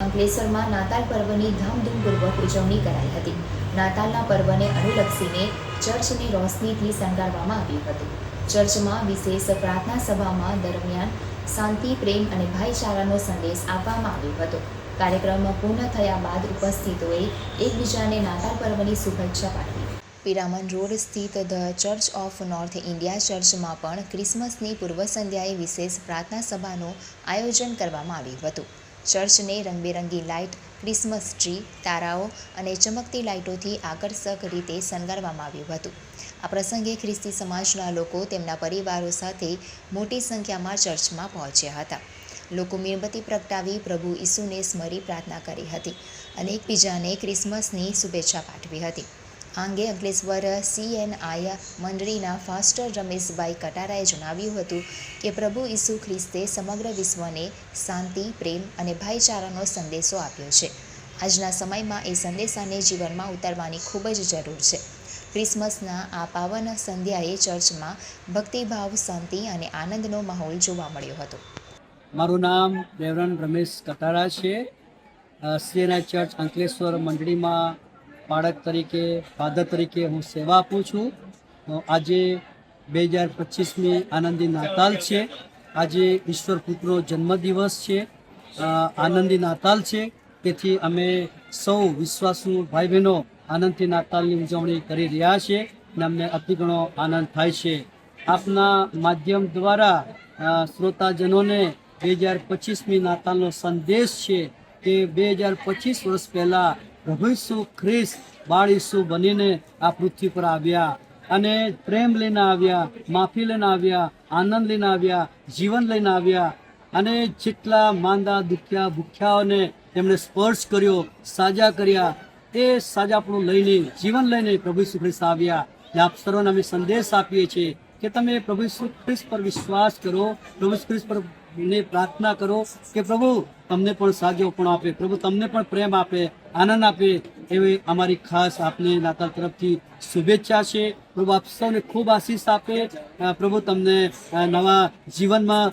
અંકલેશ્વરમાં નાતાલ પર્વની ધામધૂમપૂર્વક ઉજવણી કરાઈ હતી। નાતાલના પર્વને અનુલક્ષીને ચર્ચને રોશનીથી શણગારવામાં આવ્યું હતું। ચર્ચમાં વિશેષ પ્રાર્થના સભામાં દરમિયાન શાંતિ, પ્રેમ અને ભાઈચારાનો સંદેશ આપવામાં આવ્યો હતો। કાર્યક્રમ પૂર્ણ થયા બાદ ઉપસ્થિતોએ એકબીજાને નાતાલ પર્વની શુભેચ્છા પાઠવી। પિરામન રોડ સ્થિત the church of north India ચર્ચમાં પણ ક્રિસમસની પૂર્વ સંધ્યાએ વિશેષ પ્રાર્થના સભાનું આયોજન કરવામાં આવ્યું હતું। ચર્ચને રંગબેરંગી લાઇટ, ક્રિસમસ ટ્રી, તારાઓ અને ચમકતી લાઇટોથી આકર્ષક રીતે શણગારવામાં આવ્યું હતું। આ પ્રસંગે ખ્રિસ્તી સમાજના લોકો તેમના પરિવારો સાથે મોટી સંખ્યામાં ચર્ચમાં પહોંચ્યા હતા। લોકો મીણબત્તી પ્રગટાવી પ્રભુ ઈસુને સ્મરી પ્રાર્થના કરી હતી અને એકબીજાને ક્રિસમસની શુભેચ્છા પાઠવી હતી। આ અંગે અંકલેશ્વર CNI મંડળીના ફાસ્ટર રમેશભાઈ કટારાએ જણાવ્યું હતું કે પ્રભુ ઈસુ ખ્રિસ્તે સમગ્ર વિશ્વને શાંતિ, પ્રેમ અને ભાઈચારાનો સંદેશો આપ્યો છે। આજના સમયમાં એ સંદેશાને જીવનમાં ઉતારવાની ખૂબ જ જરૂર છે। ક્રિસમસના આ પાવન સંધ્યાએ ચર્ચમાં ભક્તિભાવ, શાંતિ અને આનંદનો માહોલ જોવા મળ્યો હતો। મારું નામ રેવરન્ડ રમેશ કટારા છે। CNI ચર્ચ અંકલેશ્વર મંડળીમાં બાળક તરીકે, ફાધર તરીકે હું સેવા આપું છું। આજે 2025ની આનંદી નાતાલ છે। આજે ઈશ્વર પુત્રનો જન્મદિવસ છે, આનંદી નાતાલ છે। તેથી અમે સૌ વિશ્વાસુ ભાઈ બહેનો આનંદથી નાતાલની ઉજવણી કરી રહ્યા છીએ અને અમને અતિ ઘણો આનંદ થાય છે। આપના માધ્યમ દ્વારા શ્રોતાજનોને 2025ની નાતાલનો સંદેશ છે કે 2025 વર્ષ પહેલાં પ્રભુ ઈસુ ખ્રિસ્ત બાળ ઈસુ બનીને આ પૃથ્વી પર આવ્યા અને પ્રેમ લઈને આવ્યા, માફી લઈને આવ્યા, આનંદ લઈને આવ્યા, જીવન લઈને આવ્યા અને જેટલા માંદા, દુખ્યા, ભૂખ્યાઓને તેમણે સ્પર્શ કર્યો, સાજા કર્યા। એ સાજાપણું લઈને, જીવન લઈને પ્રભુ ઈસુ ખ્રિસ્ત આવ્યા। અને આપ સર્વને અમે સંદેશ આપીએ છીએ કે તમે પ્રભુ ઈસુ ખ્રિસ્ત પર વિશ્વાસ કરો, પ્રભુ ઈસુ ખ્રિસ્ત પર ને પ્રાર્થના કરો કે પ્રભુ તમને પણ સાજોપણું આપે, પ્રભુ તમને પણ પ્રેમ આપે, આનંદ આપે। એવી અમારી ખાસ આપને નાતાલ તરફથી શુભેચ્છા છે। પ્રભુ આપ સૌને ખૂબ આશીષ આપે। પ્રભુ તમને નવા જીવનમાં